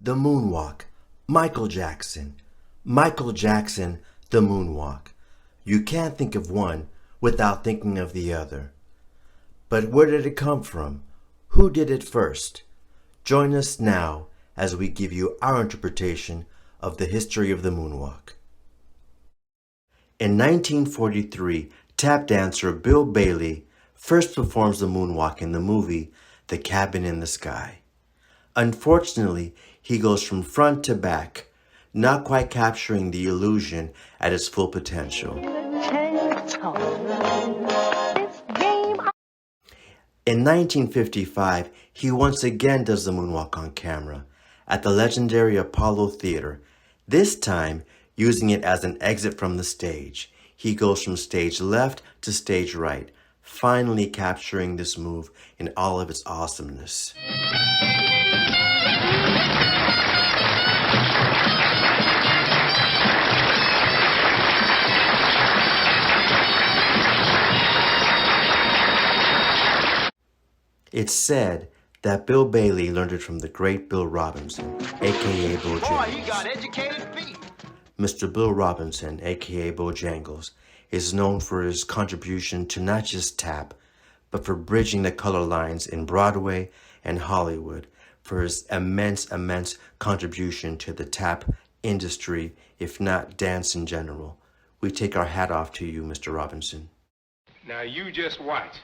The Moonwalk, Michael Jackson. Michael Jackson, the Moonwalk. You can't think of one without thinking of the other. But where did it come from? Who did it first? Join us now as we give you our interpretation of the history of the moonwalk. In 1943, tap dancer Bill Bailey first performs the moonwalk in the movie The Cabin in the Sky. Unfortunately, he goes from front to back, not quite capturing the illusion at its full potential. In 1955, he once again does the moonwalk on camera at the legendary Apollo Theater, this time using it as an exit from the stage. He goes from stage left to stage right, finally capturing this move in all of its awesomeness. It's said that Bill Bailey learned it from the great Bill Robinson, a.k.a. Bojangles. Mr. Bill Robinson, a.k.a. Bojangles, is known for his contribution to not just tap, but for bridging the color lines in Broadway and Hollywood, for his immense contribution to the tap industry, if not dance in general. We take our hat off to you, Mr. Robinson. Now you just watch.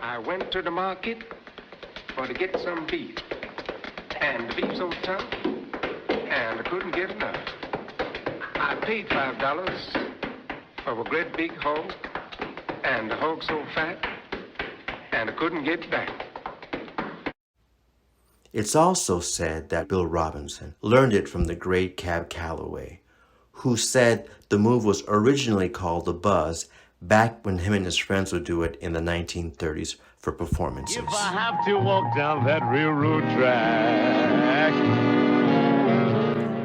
I went to the market for to get some beef, and the beef so tough, and I couldn't get enough. I paid $5 for a great big hog, and the hog so fat, and I couldn't get back. It's also said that Bill Robinson learned it from the great Cab Calloway, who said the move was originally called the buzz back when him and his friends would do it in the 1930s for performances. If I have to walk down that railroad track.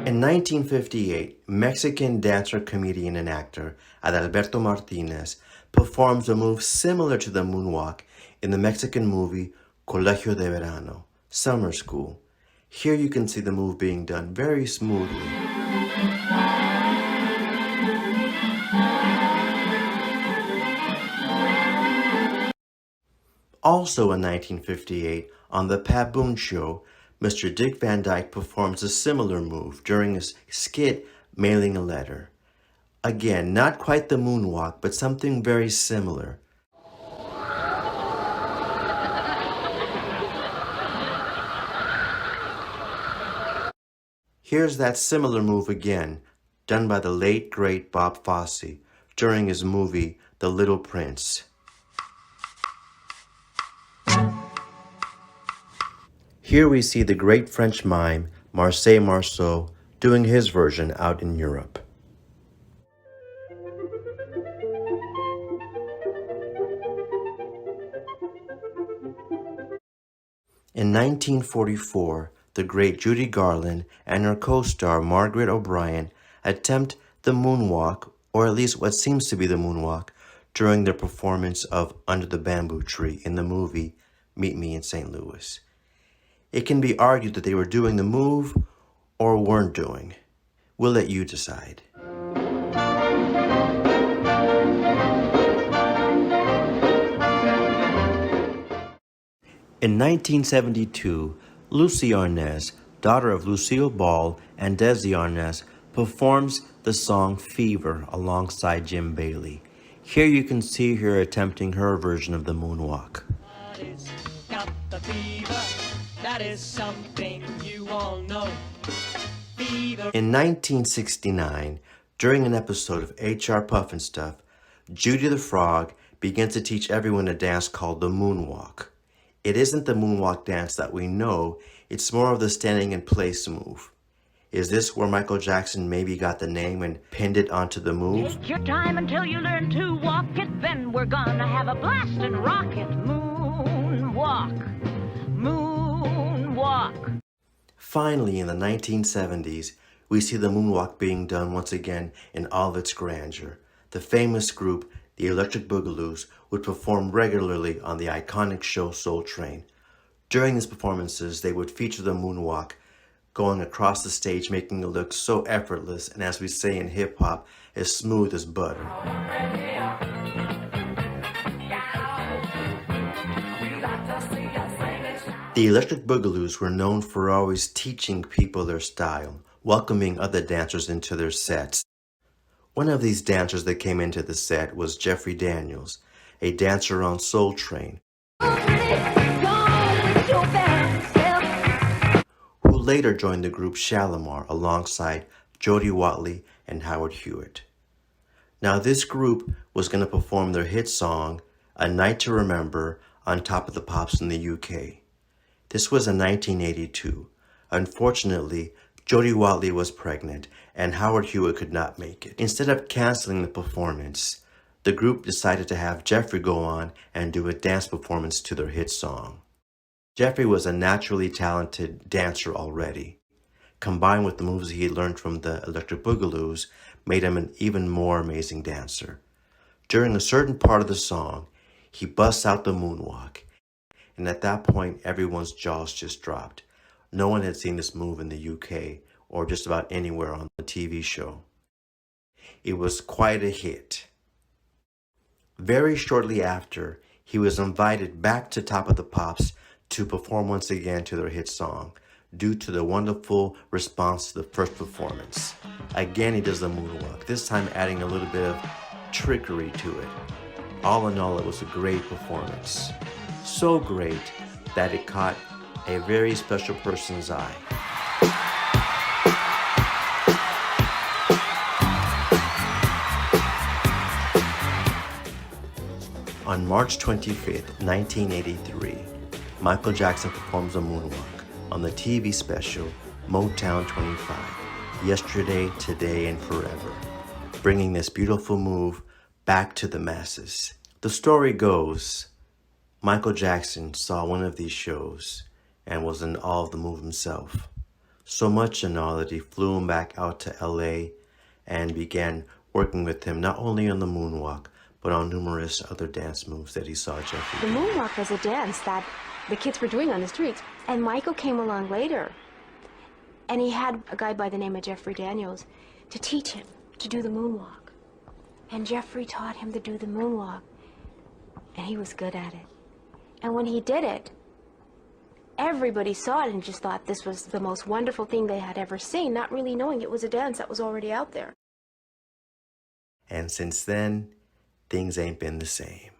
In 1958, Mexican dancer, comedian, and actor Adalberto Martinez performs a move similar to the moonwalk in the Mexican movie Colegio de Verano, Summer School. Here you can see the move being done very smoothly. Also in 1958, on The Pat Boone Show, Mr. Dick Van Dyke performs a similar move during a skit Mailing a Letter. Again, not quite the moonwalk, but something very similar. Here's that similar move again, done by the late, great Bob Fosse during his movie The Little Prince. Here we see the great French mime Marcel Marceau doing his version out in Europe. In 1944, the great Judy Garland and her co-star Margaret O'Brien attempt the moonwalk, or at least what seems to be the moonwalk, during their performance of Under the Bamboo Tree in the movie Meet Me in St. Louis. It can be argued that they were doing the move or weren't doing. We'll let you decide. In 1972, Lucy Arnaz, daughter of Lucille Ball and Desi Arnaz, performs the song Fever alongside Jim Bailey. Here you can see her attempting her version of the moonwalk. Got the fever. That is something you all know. Fever. In 1969, during an episode of H.R. Pufnstuf, Judy the Frog begins to teach everyone a dance called the moonwalk. It isn't the moonwalk dance that we know, it's more of the standing in place move. Is this where Michael Jackson maybe got the name and pinned it onto the move? Take your time until you learn to walk it, then we're gonna have a blast and rock it. Moonwalk. Moonwalk. Finally, in the 1970s, we see the moonwalk being done once again in all of its grandeur. The famous group, the Electric Bugaloos, would perform regularly on the iconic show Soul Train. During these performances, they would feature the moonwalk going across the stage, making it look so effortless, and as we say in hip-hop, as smooth as butter. The Electric Bugaloos were known for always teaching people their style, welcoming other dancers into their sets. One of these dancers that came into the set was Jeffrey Daniels, a dancer on Soul Train, who later joined the group Shalimar alongside Jody Watley and Howard Hewitt. Now this group was going to perform their hit song, A Night to Remember, on Top of the Pops in the UK. This was in 1982. Unfortunately, Jody Watley was pregnant and Howard Hewitt could not make it. Instead of canceling the performance, the group decided to have Jeffrey go on and do a dance performance to their hit song. Jeffrey was a naturally talented dancer already. Combined with the moves he had learned from the Electric Bugaloos, made him an even more amazing dancer. During a certain part of the song, he busts out the moonwalk, and at that point, everyone's jaws just dropped. No one had seen this move in the UK or just about anywhere on the TV show. It was quite a hit. Very shortly after, he was invited back to Top of the Pops to perform once again to their hit song, due to the wonderful response to the first performance. Again, he does the moonwalk, this time adding a little bit of trickery to it. All in all, it was a great performance. So great that it caught a very special person's eye. On March 25th, 1983, Michael Jackson performs a moonwalk on the TV special Motown 25, Yesterday, Today, and Forever, bringing this beautiful move back to the masses. The story goes, Michael Jackson saw one of these shows and was in awe of the move himself. So much in awe that he flew him back out to LA and began working with him not only on the moonwalk, but on numerous other dance moves that he saw Jeffrey do. The moonwalk was a dance that the kids were doing on the streets. And Michael came along later, and he had a guy by the name of Jeffrey Daniels to teach him to do the moonwalk. And Jeffrey taught him to do the moonwalk, and he was good at it. And when he did it, everybody saw it and just thought this was the most wonderful thing they had ever seen, not really knowing it was a dance that was already out there. And since then, things ain't been the same.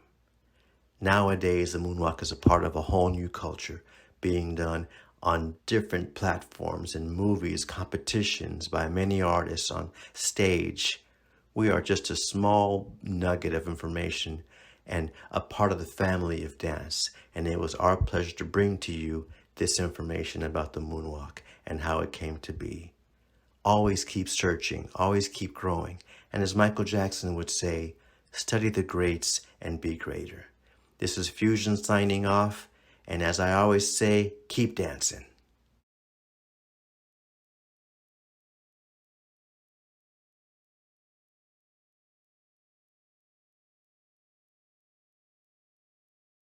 Nowadays, the moonwalk is a part of a whole new culture, being done on different platforms in movies, competitions by many artists on stage. We are just a small nugget of information and a part of the family of dance. And it was our pleasure to bring to you this information about the moonwalk and how it came to be. Always keep searching, always keep growing. And as Michael Jackson would say, study the greats and be greater. This is Fusion signing off, and as I always say, keep dancing.